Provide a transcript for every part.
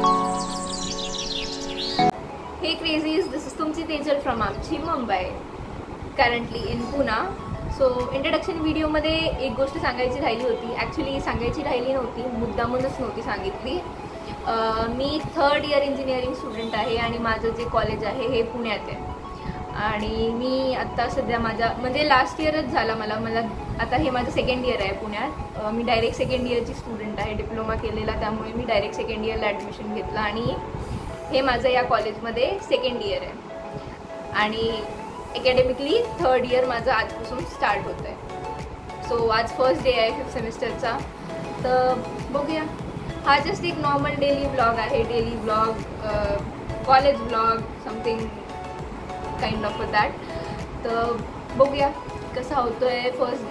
Hey crazies, this is तुमची Tejal from आमची Mumbai, currently in Pune. So introduction व्हिडिओमध्ये एक गोष्ट सांगायची राहिली होती. ॲक्च्युली सांगायची राहिली नव्हती, मुद्दामूनच नव्हती सांगितली. मी 3rd इयर इंजिनिअरिंग स्टुडंट आहे आणि माझं जे कॉलेज आहे हे पुण्यात आहे. आणि मी आत्ता सध्या माझा म्हणजे लास्ट इयरच झाला मला आता हे माझं 2nd इयर आहे पुण्यात. मी डायरेक्ट 2nd इयरची स्टुडंट आहे, डिप्लोमा केलेला, त्यामुळे मी डायरेक्ट 2nd इयरला ॲडमिशन घेतलं आणि हे माझं या कॉलेजमध्ये 2nd इयर आहे आणि अकॅडमिकली 3rd इयर माझं आजपासून स्टार्ट होतं आहे. सो आज फर्स्ट डे आहे 5th सेमिस्टरचा. तर बघूया, हा जस्ट एक नॉर्मल डेली ब्लॉग आहे. Daily blog, college blog, something kind of that. तर बघूया कसा होतो आहे first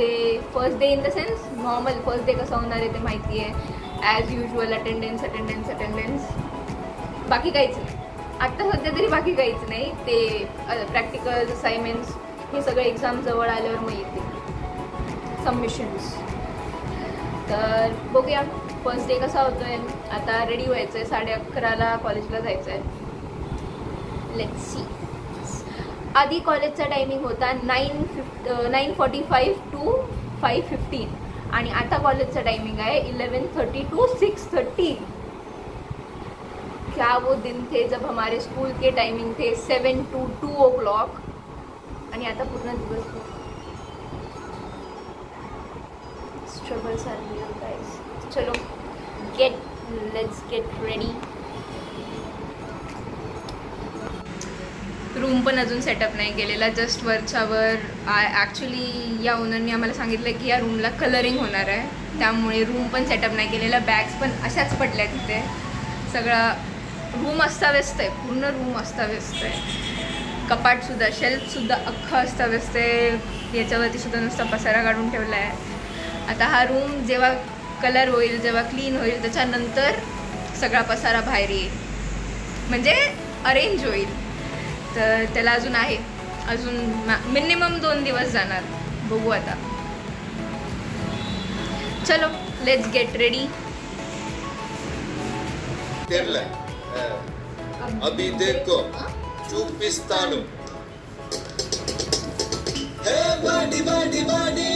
day in the sense normal first day कसा होणार आहे ते माहिती आहे. ॲज युजल अटेंडन्स बाकी काहीच नाही. आत्ता सध्या तरी बाकी काहीच नाही. ते प्रॅक्टिकल्स, असाइनमेंट्स हे सगळे एक्झाम जवळ आल्यावर मग येते सबमिशन्स. तर बघूया फर्स्ट डे कसा होतो आहे. आता रेडी व्हायचं आहे, 11:30ला कॉलेजला जायचं आहे. Let's see. आधी कॉलेजचा टायमिंग होता 9:45 to 5:15 आणि आता कॉलेजचा टायमिंग आहे 11:30 to 6:30. क्या वो दिन थे जब हमारे स्कूल के टाइमिंग थे 7 to 2 o'clock आणि आता पूर्ण दिवस. Struggles are real guys. चलो लेट्स गेट रेडी. रूम पण अजून सेटअप नाही केलेला, जस्ट वरच्यावर. ॲक्च्युली या ओनरने आम्हाला सांगितलं की या रूमला कलरिंग होणार आहे, त्यामुळे रूम पण सेटअप नाही केलेला. बॅग्स पण अशाच पडल्या तिथे. सगळा रूम अस्ताव्यस्त आहे, पूर्ण रूम अस्ताव्यस्त आहे. कपाटसुद्धा, शेल्फसुद्धा अख्खा अस्ताव्यस्त आहे. याच्यावरती सुद्धा नुसता पसारा काढून ठेवला आहे. आता हा रूम जेव्हा कलर होईल, जेव्हा क्लीन होईल, त्याच्यानंतर सगळा पसारा बाहेर येईल, म्हणजे अरेंज होईल. तर त्याला अजून मिनिमम 2 दिवस जाणार. बघू आता. चलो लेट्स गेट रेडी. अभी देखो చూపిస్తాను. बाडी बाडी बाडी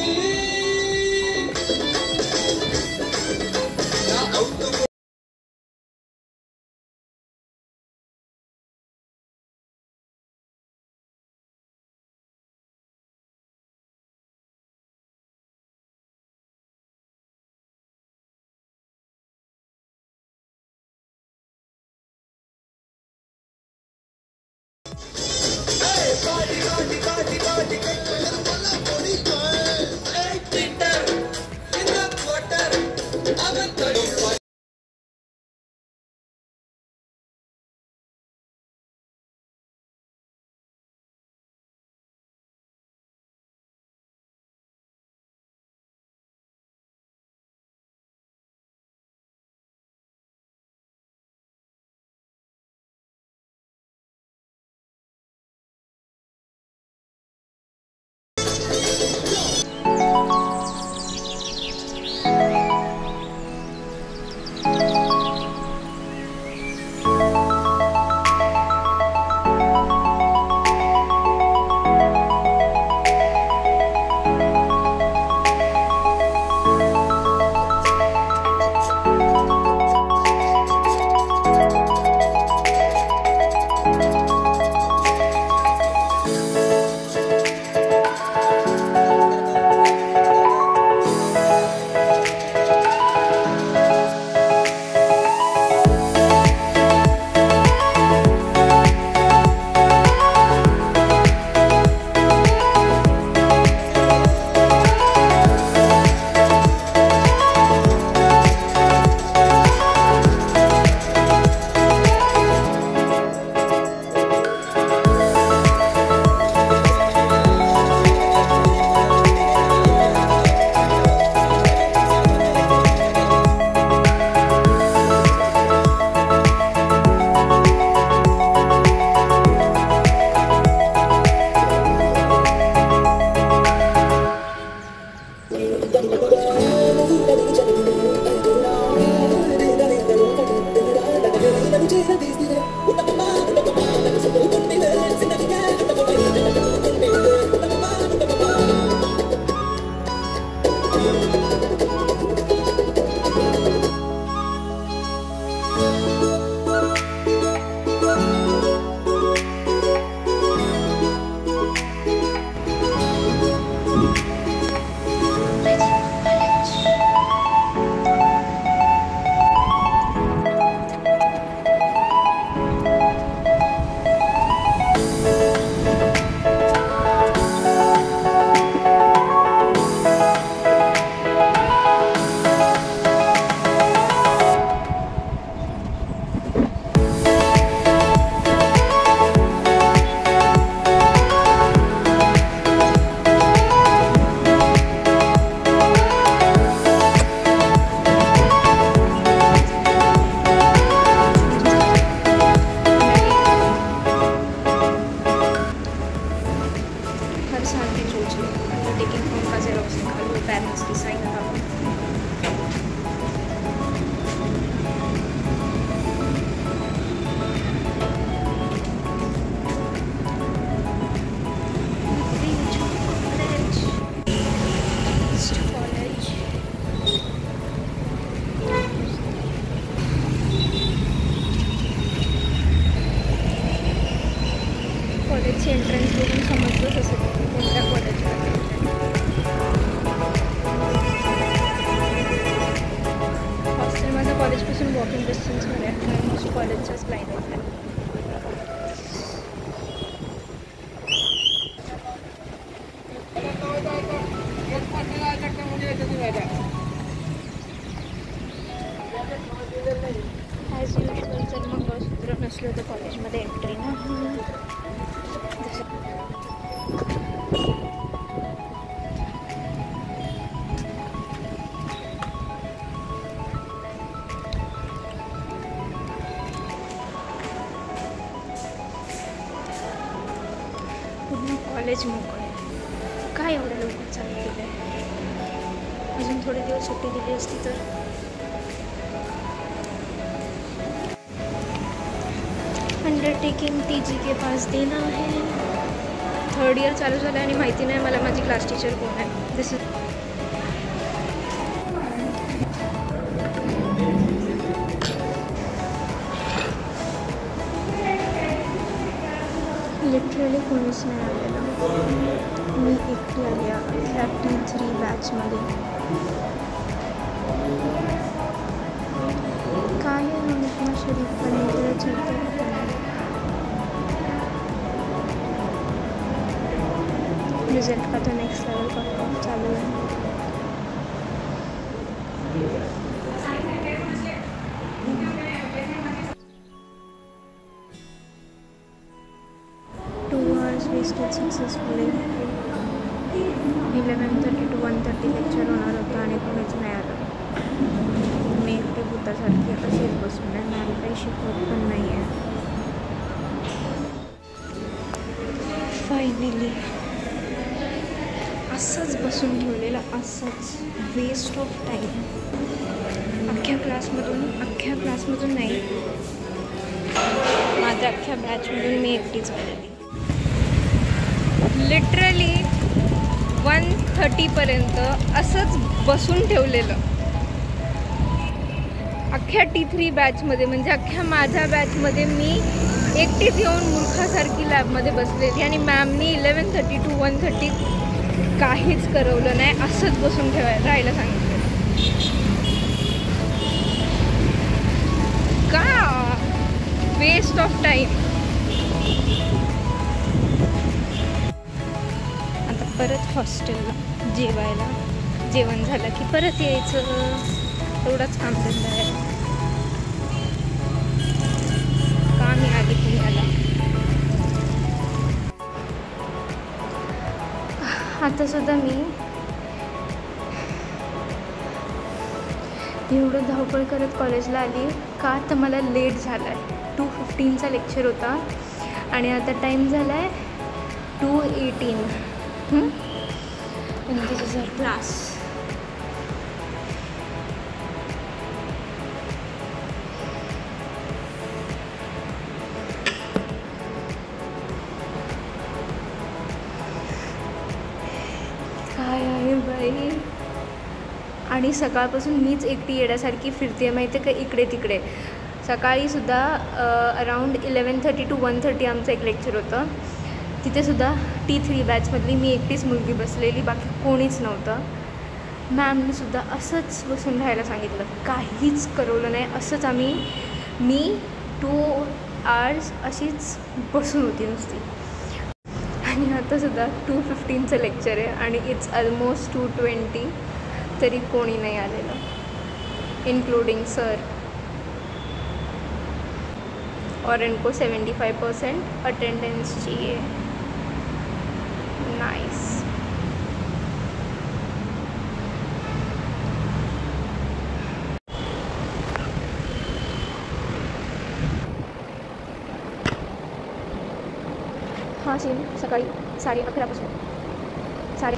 कॉलेजची एंट्रन्स बघून समजलंच असेल कोणत्या कॉलेजमध्ये. हॉस्टेल माझं कॉलेजपासून वॉकिंग डिस्टन्समध्ये आहे. ऑलमोस्ट कॉलेजच्याच लाईन आहेत. ॲज युजल जर मंगळसूत्र नसलं तर कॉलेजमध्ये एंट्री नाही. पूर्ण कॉलेज मोकळं आहे. काय एवढं लवकर चालू केलं आहे. अजून थोडे दिवस सुट्टी दिली असती तर. अंडरटेकिंग TG के पास देना है. थर्ड इयर चालू झालं आणि माहिती नाही मला माझी क्लास टीचर कोण आहे. दिस इज लिटरली कोणीच नाही आलेलं. मी एकटी आली ह्या T3 बॅचमध्ये. काय आहे शरीफ पण इकडे चलते. रिजल्ट का तो नेक्स्ट लेवल का चालू है. Wasted successfully. 11:30 to 1:30 लेक्चर होणार होतं आणि कोणीच नाही आलं. मी एकटे भूतासारखी अशीच बसून आहे. मॅम काही शिकवत पण नाही आहे. फायनली असंच बसून ठेवलेलं, असंच वेस्ट ऑफ टाईम. अख्ख्या क्लासमधून नाही, माझ्या अख्ख्या बॅचमधून मी एकटीच आलेली. लिटरली 1:30पर्यंत असंच बसून ठेवलेलं. अख्ख्या T3 बॅचमध्ये म्हणजे अख्ख्या माझ्या बॅचमध्ये मी एकटीच येऊन मूर्खासारखी लॅबमध्ये बसलेली आणि मॅमनी 11:30 to 1:30 काहीच करवलं नाही. असंच बसून राहायला सांगितलं. का वेस्ट ऑफ टाईम. आता परत हॉस्टेलला जेवायला. जेवण झालं की परत यायचं. एवढंच काम धंदा आहे. का मी आली पुण्याला. आता सुद्धा मी एवढं धावपळ करत कॉलेजला आली का तर मला लेट झाला आहे. 2:15चा लेक्चर होता आणि आता टाईम झाला आहे 2:18. आणि दिस इज आवर क्लास. काय आहे बाई. आणि सकाळपासून मीच एकटी येण्यासारखी फिरते माहिती आहे का इकडे तिकडे. सकाळीसुद्धा अराऊंड 11:30 to 1:30 आमचं एक लेक्चर होतं. तिथेसुद्धा T3 बॅचमधली मी एकटीच मुलगी बसलेली, बाकी कोणीच नव्हतं. मॅमनीसुद्धा असंच बसून राहायला सांगितलं. काहीच करवलं नाही. असंच मी 2 hours अशीच बसून होती नुसती. आणि आतासुद्धा 2:15चं लेक्चर आहे आणि इट्स ऑलमोस्ट 2:20 तरी कोणी नाही आलेलं, इन्क्लूडिंग सर. और इनको 75% अटेंडेंस चाहिए. नाइस. हाँ सेम सकाळी 11:30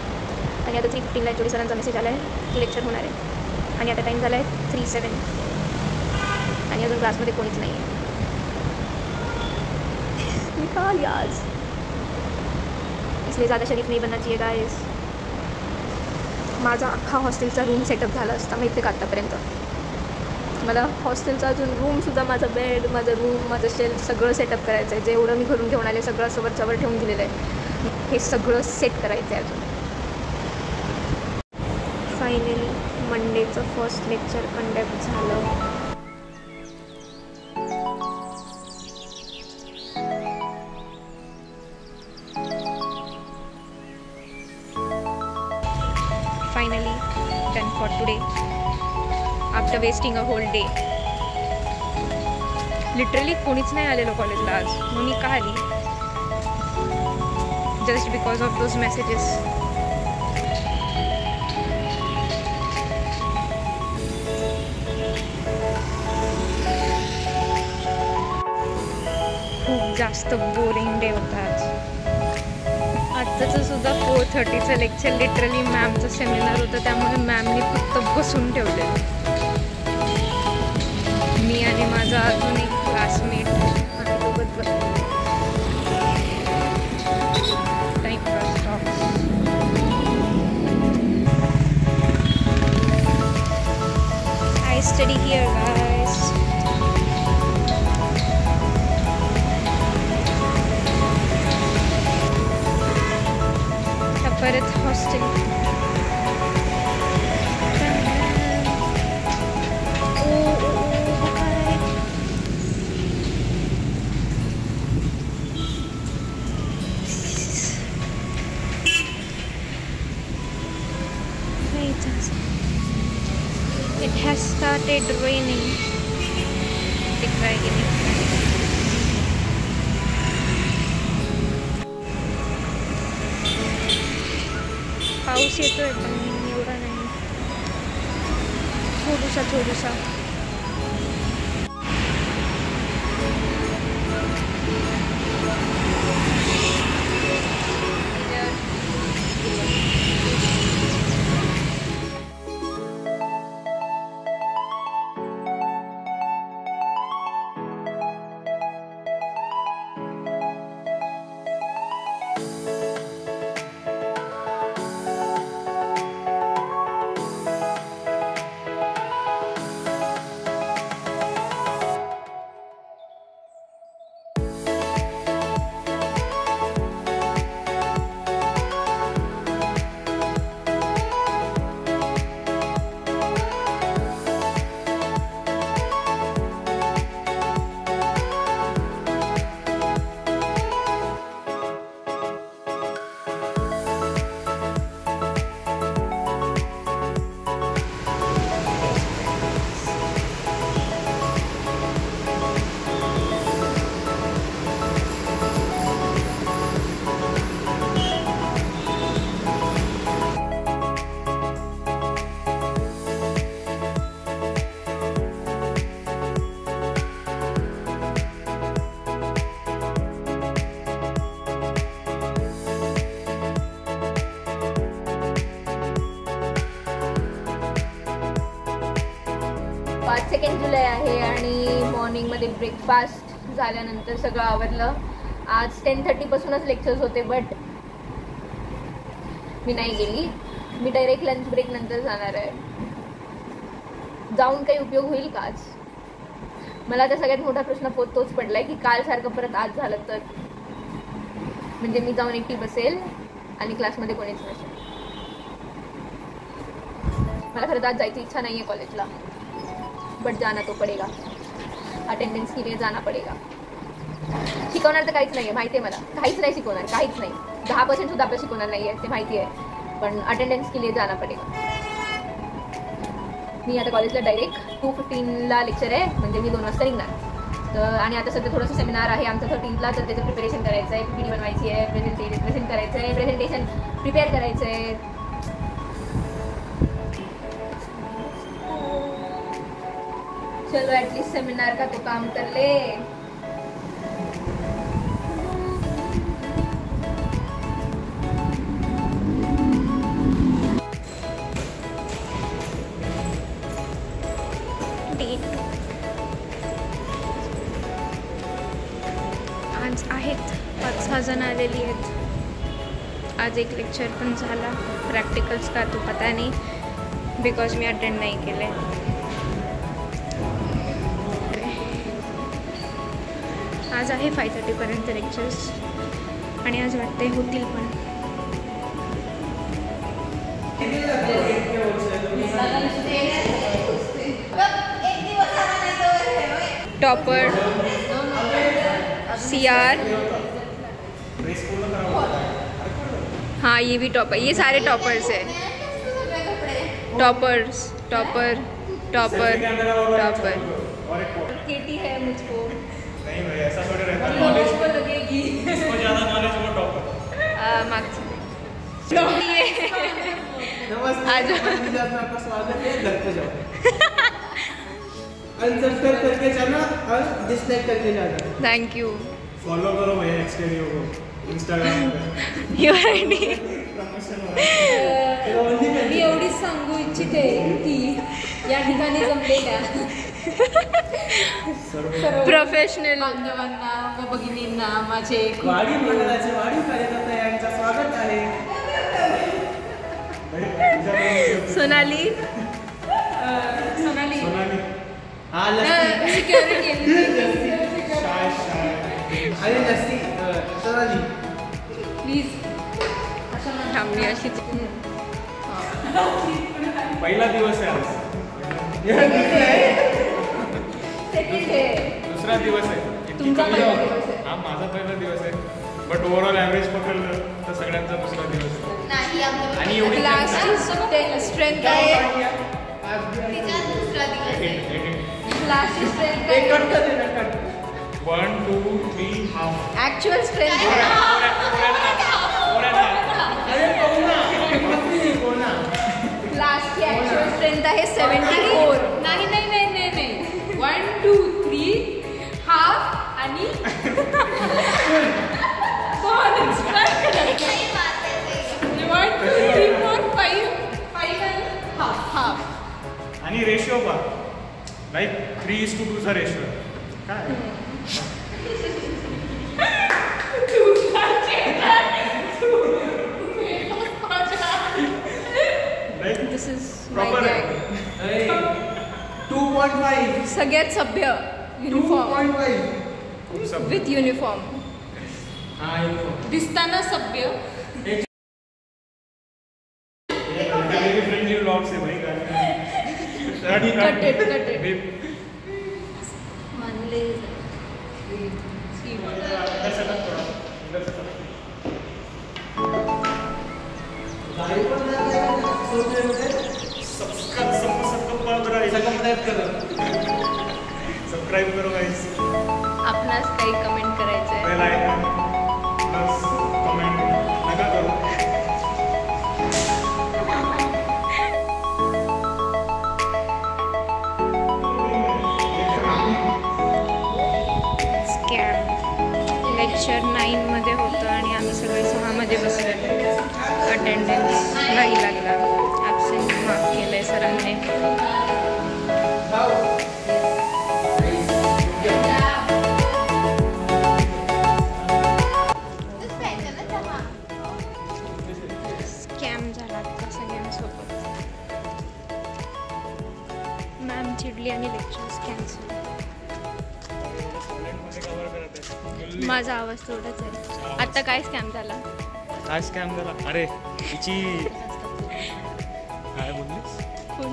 आणि आता 3:15ला ॲक्च्युली सरांचा मेसेज आला आहे की लेक्चर होणार आहे. आणि आता टाईम झाला आहे 3:07 आणि अजून क्लासमध्ये कोणीच नाही आहे. निकाल आज, इसलिए ज़्यादा शरीफ नहीं बनना चाहिए गाइस. माझा अख्खा हॉस्टेलचा रूम सेटअप झाला असता माहिती का आत्तापर्यंत. मला हॉस्टेलचा अजून रूमसुद्धा, माझा बेड, माझा रूम, माझं शेल्फ सगळं सेटअप करायचं आहे. जेवढं मी घरून घेऊन आले सगळं असं वरच्यावर ठेवून दिलेलं आहे. हे सगळं सेट करायचं आहे अजून. फायनली मंडेचं फर्स्ट लेक्चर कंडक्ट झालं. Finally done for today after wasting a whole day. Literally कोणीच नाही आलेलो कॉलेजला आज. मग मी का आली? Just because of those messages. खूप जास्त बोरिंग डे होता आज. आत्ताचं सुद्धा 4:30चं लेक्चर लिटरली मॅमचं सेमिनार होतं, त्यामुळे मॅमनी फक्त बसून ठेवलेलं. मी आणि माझा अजून एक क्लासमेट आणि सोबत timepass talks. I study here guys. परत hostel. It has started raining. दिख रहा है कि नहीं? पाऊस येतोय पण एवढा नाही, थोडूसा. आज 2 जुलै आहे आणि मॉर्निंगमध्ये ब्रेकफास्ट झाल्यानंतर सगळं आवरलं. आज 10:30पासूनच लेक्चर्स होते, बट मी नाही गेली. मी डायरेक्ट लंच ब्रेक नंतर जाणार आहे. जाऊन काही उपयोग होईल का आज? मला आता सगळ्यात मोठा प्रश्न तोच पडलाय की कालसारखं परत आज झालं तर, म्हणजे मी जाऊन एकटी बसेल आणि क्लासमध्ये कोणीच नसेल. मला खरं आज जायची इच्छा नाही आहे कॉलेजला, बट जाना तो पडेगा. अटेंडेंस के लिए जाना पडेगा. शिकवणार तर काहीच नाही आहे, माहिती आहे मला. काहीच नाही शिकवणार, काहीच नाही. 10% सुद्धा आपल्याला शिकवणार नाही आहे, ते माहिती आहे. पण अटेंडेंस के लिए जाना पडेगा. मी आता कॉलेजला डायरेक्ट 2:15ला लेक्चर आहे, म्हणजे मी 2 वाजता निघणार. तर आणि आता सध्या थोडंसं सेमिनार आहे आमचं 13ला, तर त्याचं प्रिपरेशन करायचं आहे. PPT बनवायची आहे, प्रेझेंट करायचं आहे, प्रेझेंटेशन प्रिपेअर करायचं आहे. चलो एटलीस्ट सेमिनार का तो काम कर ले. आज आहेत 5-6 जण आलेली आहेत. आज एक लेक्चर पण झाला. प्रॅक्टिकल्स का तो पता नाही, बिकॉज मी अटेंड नाही केले. आज आहे 5:30 पर्यंत लेक्चर्स आणि आज वाटते होतील पण. टॉपर CR, हाँ ये भी टॉपर, ये सारे टॉपर्स है. Toppers topper topper topper. KT है मुझको नहीं भाई ऐसा थोड़ी रहता है. नॉलेज को लगेगी, जिसको ज्यादा नॉलेज वो टॉपर. मार्क्स नमस्ते, आपका स्वागत है. घर पे जाओ, अनसब्सक्राइब करके जाना और डिसलाइक करके जाना. Thank you. फॉलो करो भैया एक्सटेरियो को इंस्टाग्राम पे. Your ID. मी एवढीच सांगू इच्छिते की या ठिकाणी जमलेल्या प्रोफेशनल बांधवांना व भगिनींना माझे वाढीव मंडळाचे वाढीव कार्यकर्ता यांचं स्वागत आहे. सोनाली. सोनाली हा लस्सी सिक्युरिटी अरे लस्सी सोनाली प्लीज. थांबली अशीच. पहिला दिवस आहे आज. सेकंड आहे. दुसरा दिवस आहे. तुमचा पहिला दिवस आहे. हा माझा पहिला दिवस आहे. बट ओव्हरऑल ॲव्हरेज पकडलं तर सगळ्यांचा दुसरा दिवस आहे. आणि एवढी क्लासची स्ट्रेंथ आहे. क्लासची स्ट्रेंथ एक कट कर देना कट. 1 2 3 हाफ. ॲक्च्युअल स्ट्रेंथ अरे कोणा क्लासची ॲक्च्युअल स्ट्रेंथ आहे 74. नाही नाही नाही नाही नाही 1 2 3 हाफ आणि 1 2 3 4 5 हाफ. आणि रेशिओ पा लाईक 3:2 चा रेशिओ काय. दिस इज प्रॉपर माय आहे. 2.5 सगळ्यात सभ्य युनिफॉर्म 2.5 खूप सब विथ युनिफॉर्म. हा युनिफॉर्म दिसताना सभ्य. फ्रेंडली ब्लॉग्स आहे भाई. कटेड मानले सबस्क्राईब करो गाईस. आपणास काही कमेंट करायचं आहे. बेल आयकॉन प्लस कमेंट नका करू. स्कॅम लेक्चर 9 मध्ये होतं आणि आम्ही सगळे 6 मध्ये बसलेलो. अटेंडन्स नाही लागला. ॲब्सेंट मार्क केलंय सरांनी. स्कॅम झाला आता सगळ्यांसोबत. मॅम चिडली आणि लेक्चर्स कॅन्सल. माझा आवाज थोडाच आहे. आता काय स्कॅम झाला. काय स्कॅम झाला. अरे तिची काय बोललीस. कोण.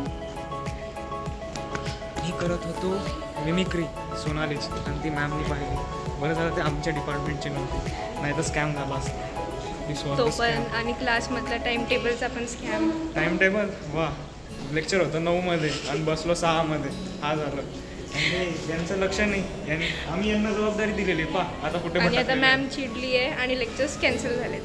मी करत होतो मिमिक्री सोनालीची आणि ती मॅमनी पाहिली. बरं झालं ते आमच्या डिपार्टमेंटची नव्हती, नाही तर स्कॅम झाला असता. तो पण आणि क्लासमधला टाइम टेबलचा पण स्कॅम. टाइम टेबल वा. लेक्चर होतं 9 मध्ये आणि बसलो 6 मध्ये. हा झालं. आणि यांचं लक्ष नाही. आम्ही यांना जबाबदारी दिलेली पा आता कुठे. आणि आता मॅम चिडली आहे आणि लेक्चर्स कॅन्सल झालेत.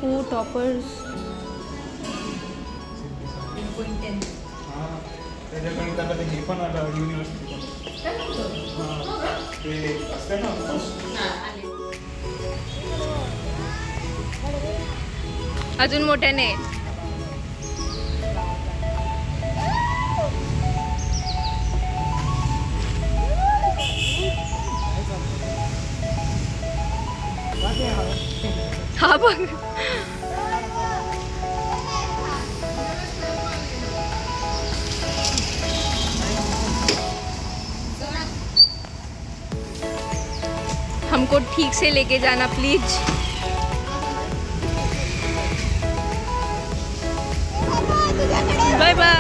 हो टॉपर्स. त्याच्याकडे त्याला ते हे पण आलं युनिव्हर्सिटी ते असते ना. अजून मोठ्याने. हा बघ. इनको ठीक से लेके जाना प्लीज। Bye bye.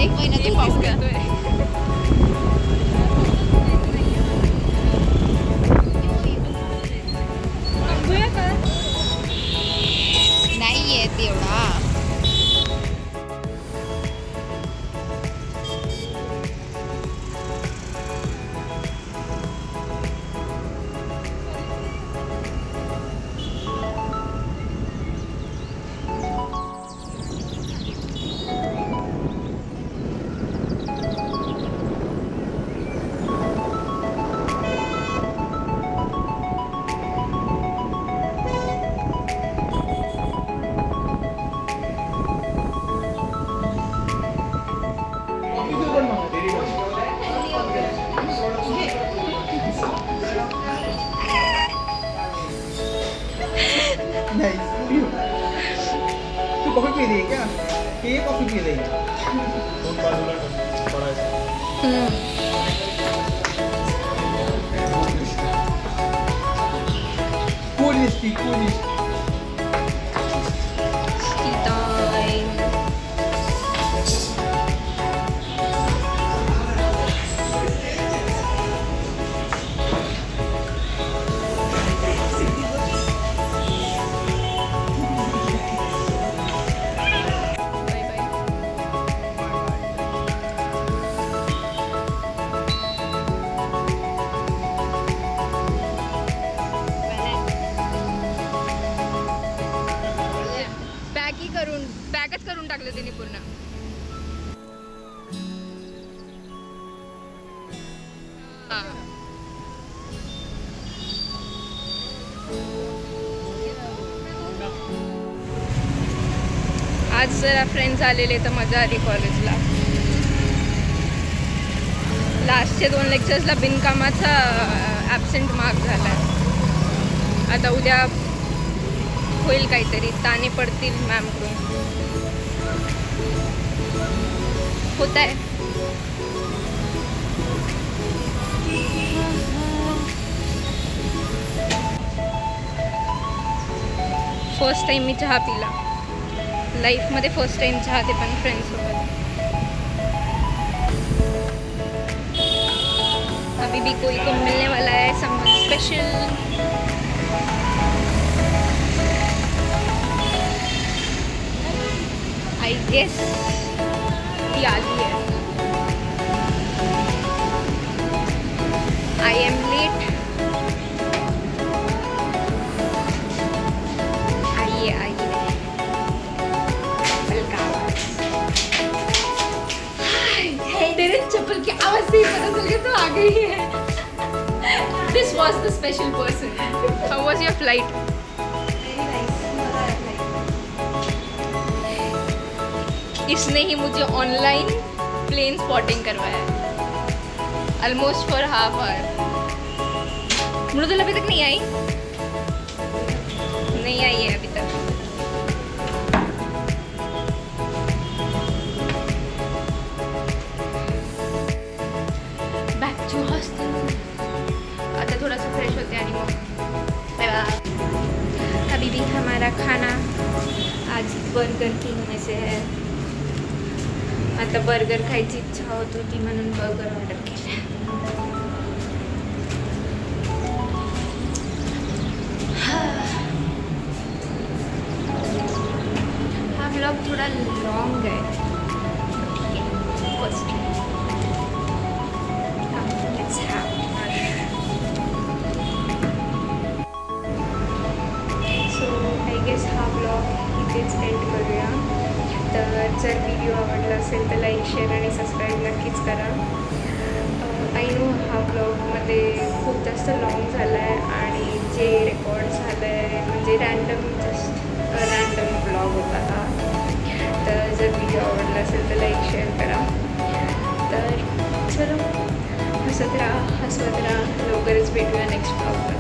एक महिना तू पाऊस करतोय. नाही येत एवढा. नाही तू कॉफी पी रही है क्या? ये कॉफी पी रही है. दोन बाजूला पडायचं. Cool speak cool. पॅकच करून टाकलं तिने पूर्ण. आज जरा फ्रेंड्स आलेले तर मजा आली कॉलेजला. लास्टचे 2 लेक्चर्सला बिनकामाचा ॲब्सेंट मार्क झाला. आता उद्या होईल काहीतरी, ताने पडतील मॅमकडून. होत आहे. फर्स्ट टाइम मी चहा पिला लाईफमध्ये. फर्स्ट टाइम चहा, ते पण फ्रेंड्ससोबत. अभी भी कोई को मिलने वाला है समवन स्पेशल. आई गेस ती आली है. I am late. आइए आइए. तेरे चप्पल की आवाज से ही पता चल गया तो आ गई है. This was the special person. How was your flight? इसने ही मुझे ऑनलाइन प्लेन स्पॉटिंग करवाया है almost for half hour. Mridul अभी तक नहीं आई है अभी तक. Back to hostel. आता थोड़ा सा फ्रेश होते हैं. अभी भी हमारा खाना आज बर्गर किंग में से है. आता बर्गर खायची इच्छा होत होती म्हणून बर्गर ऑर्डर केला. हा ब्लॉग थोड़ा लॉन्ग है. सो आय गेस हा ब्लॉग इथेच एंड करूया. तर जर व्हिडिओ आवडला असेल तर लाईक, शेअर आणि सबस्क्राईब नक्कीच करा. आय नो हा ब्लॉगमध्ये खूप जास्त लॉंग झाला आहे आणि जे रेकॉर्ड झालं आहे म्हणजे रँडम जस्ट रँडम ब्लॉग होता हा. तर जर व्हिडिओ आवडला असेल तर लाईक शेअर करा. तर चलो हसत राहा, हसवत राहा. लवकरच भेटूया नेक्स्ट ब्लॉगमध्ये.